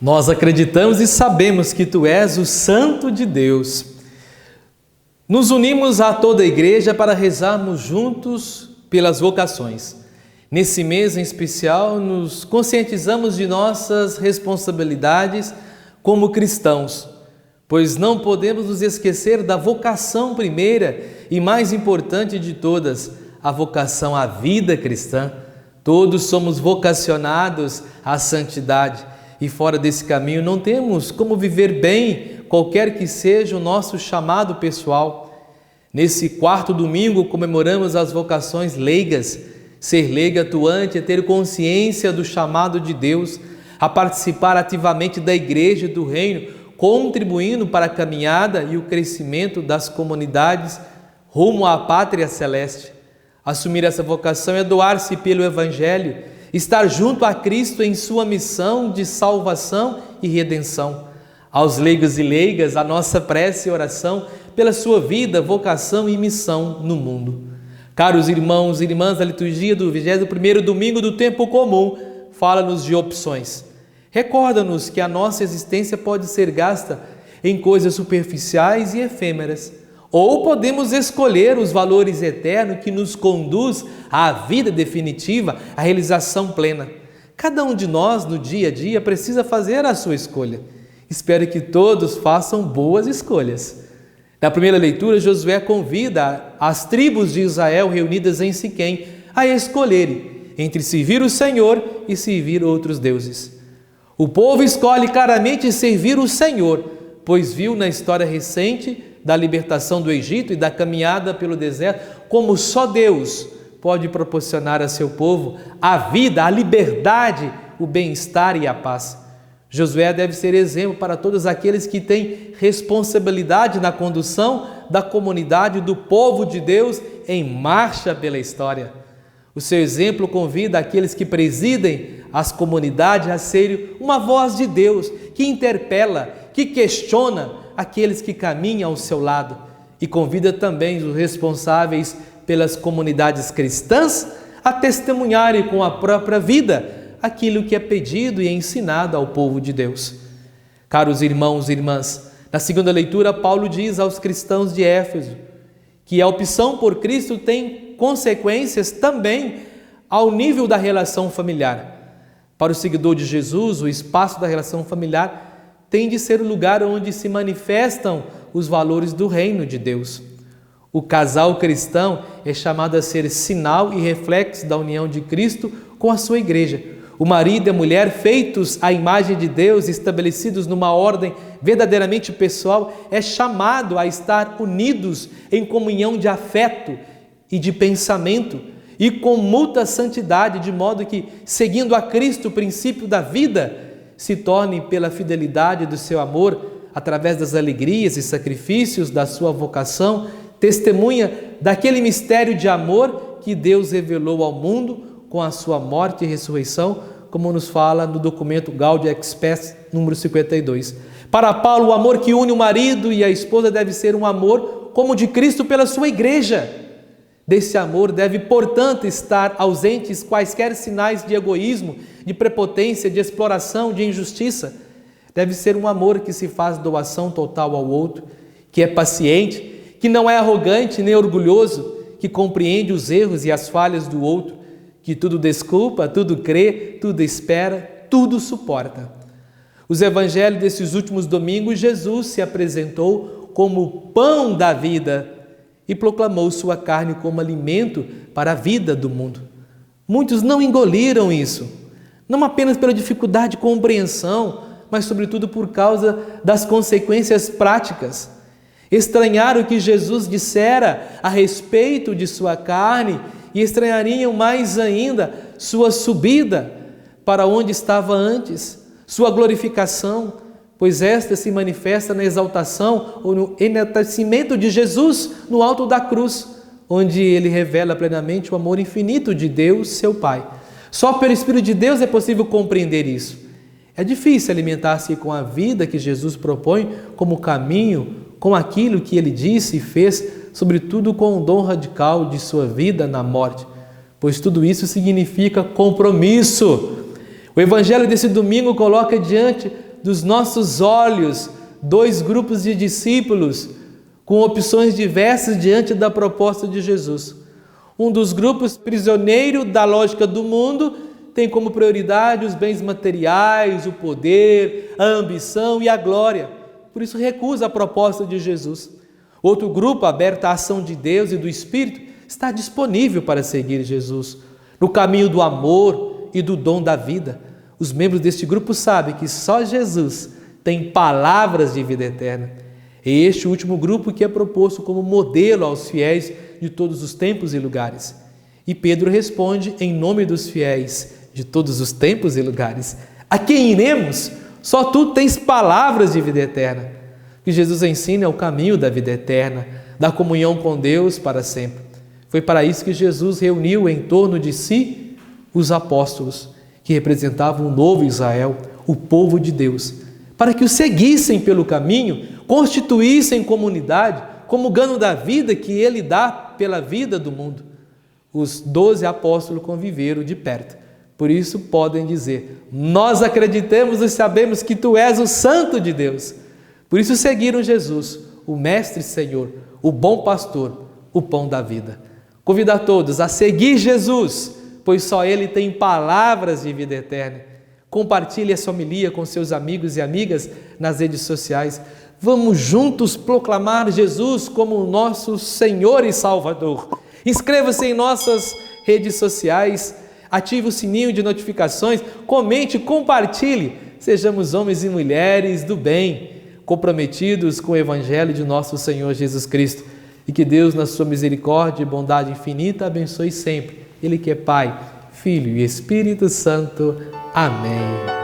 Nós acreditamos e sabemos que Tu és o Santo de Deus. Nos unimos a toda a igreja para rezarmos juntos pelas vocações. Nesse mês em especial, nos conscientizamos de nossas responsabilidades como cristãos, pois não podemos nos esquecer da vocação primeira e mais importante de todas, a vocação à vida cristã. Todos somos vocacionados à santidade e fora desse caminho não temos como viver bem, qualquer que seja o nosso chamado pessoal. Nesse quarto domingo comemoramos as vocações leigas. Ser leigo atuante é ter consciência do chamado de Deus, a participar ativamente da igreja e do reino, contribuindo para a caminhada e o crescimento das comunidades rumo à pátria celeste. Assumir essa vocação é doar-se pelo Evangelho, estar junto a Cristo em sua missão de salvação e redenção. Aos leigos e leigas, a nossa prece e oração pela sua vida, vocação e missão no mundo. Caros irmãos e irmãs, a liturgia do 21º domingo do tempo comum fala-nos de opções. Recorda-nos que a nossa existência pode ser gasta em coisas superficiais e efêmeras, ou podemos escolher os valores eternos que nos conduz à vida definitiva, à realização plena. Cada um de nós, no dia a dia, precisa fazer a sua escolha. Espero que todos façam boas escolhas. Na primeira leitura, Josué convida as tribos de Israel reunidas em Siquém a escolherem entre servir o Senhor e servir outros deuses. O povo escolhe claramente servir o Senhor, pois viu na história recente da libertação do Egito e da caminhada pelo deserto como só Deus pode proporcionar a seu povo a vida, a liberdade, o bem-estar e a paz. Josué deve ser exemplo para todos aqueles que têm responsabilidade na condução da comunidade do povo de Deus em marcha pela história. O seu exemplo convida aqueles que presidem as comunidades a serem uma voz de Deus que interpela, que questiona aqueles que caminham ao seu lado, e convida também os responsáveis pelas comunidades cristãs a testemunharem com a própria vida aquilo que é pedido e ensinado ao povo de Deus. Caros irmãos e irmãs, na segunda leitura, Paulo diz aos cristãos de Éfeso que a opção por Cristo tem consequências também ao nível da relação familiar. Para o seguidor de Jesus, o espaço da relação familiar tem de ser o lugar onde se manifestam os valores do reino de Deus. O casal cristão é chamado a ser sinal e reflexo da união de Cristo com a sua igreja. O marido e a mulher, feitos à imagem de Deus, estabelecidos numa ordem verdadeiramente pessoal, é chamado a estar unidos em comunhão de afeto e de pensamento e com mútua santidade, de modo que, seguindo a Cristo, o princípio da vida, se torne pela fidelidade do seu amor, através das alegrias e sacrifícios da sua vocação, testemunha daquele mistério de amor que Deus revelou ao mundo com a sua morte e ressurreição, como nos fala no documento Gaudium et Spes, número 52. Para Paulo, o amor que une o marido e a esposa deve ser um amor como o de Cristo pela sua igreja. Desse amor deve, portanto, estar ausentes quaisquer sinais de egoísmo, de prepotência, de exploração, de injustiça. Deve ser um amor que se faz doação total ao outro, que é paciente, que não é arrogante nem orgulhoso, que compreende os erros e as falhas do outro, que tudo desculpa, tudo crê, tudo espera, tudo suporta. Os evangelhos desses últimos domingos, Jesus se apresentou como o pão da vida e proclamou sua carne como alimento para a vida do mundo. Muitos não engoliram isso, não apenas pela dificuldade de compreensão, mas sobretudo por causa das consequências práticas. Estranharam o que Jesus dissera a respeito de sua carne e estranhariam mais ainda sua subida para onde estava antes, sua glorificação, pois esta se manifesta na exaltação ou no enaltecimento de Jesus no alto da cruz, onde ele revela plenamente o amor infinito de Deus, seu Pai. Só pelo Espírito de Deus é possível compreender isso. É difícil alimentar-se com a vida que Jesus propõe como caminho, com aquilo que ele disse e fez, sobretudo com o dom radical de sua vida na morte, pois tudo isso significa compromisso. O Evangelho desse domingo coloca diante dos nossos olhos 2 grupos de discípulos com opções diversas diante da proposta de Jesus. Um dos grupos, prisioneiro da lógica do mundo, tem como prioridade os bens materiais, o poder, a ambição e a glória. Por isso recusa a proposta de Jesus. Outro grupo, aberto à ação de Deus e do Espírito, está disponível para seguir Jesus no caminho do amor e do dom da vida. Os membros deste grupo sabem que só Jesus tem palavras de vida eterna. É este último grupo que é proposto como modelo aos fiéis de todos os tempos e lugares. E Pedro responde em nome dos fiéis de todos os tempos e lugares: a quem iremos? Só tu tens palavras de vida eterna. O que Jesus ensina é o caminho da vida eterna, da comunhão com Deus para sempre. Foi para isso que Jesus reuniu em torno de si os apóstolos, que representavam o novo Israel, o povo de Deus, para que o seguissem pelo caminho, constituíssem comunidade, comungando da vida que ele dá pela vida do mundo. Os 12 apóstolos conviveram de perto. Por isso podem dizer: nós acreditamos e sabemos que tu és o Santo de Deus. Por isso seguiram Jesus, o Mestre Senhor, o bom pastor, o pão da vida. Convido a todos a seguir Jesus, pois só Ele tem palavras de vida eterna. Compartilhe essa homilia com seus amigos e amigas nas redes sociais. Vamos juntos proclamar Jesus como o nosso Senhor e Salvador. Inscreva-se em nossas redes sociais, ative o sininho de notificações, comente, compartilhe. Sejamos homens e mulheres do bem, comprometidos com o Evangelho de nosso Senhor Jesus Cristo. E que Deus, na sua misericórdia e bondade infinita, abençoe sempre. Ele que é Pai, Filho e Espírito Santo. Amém.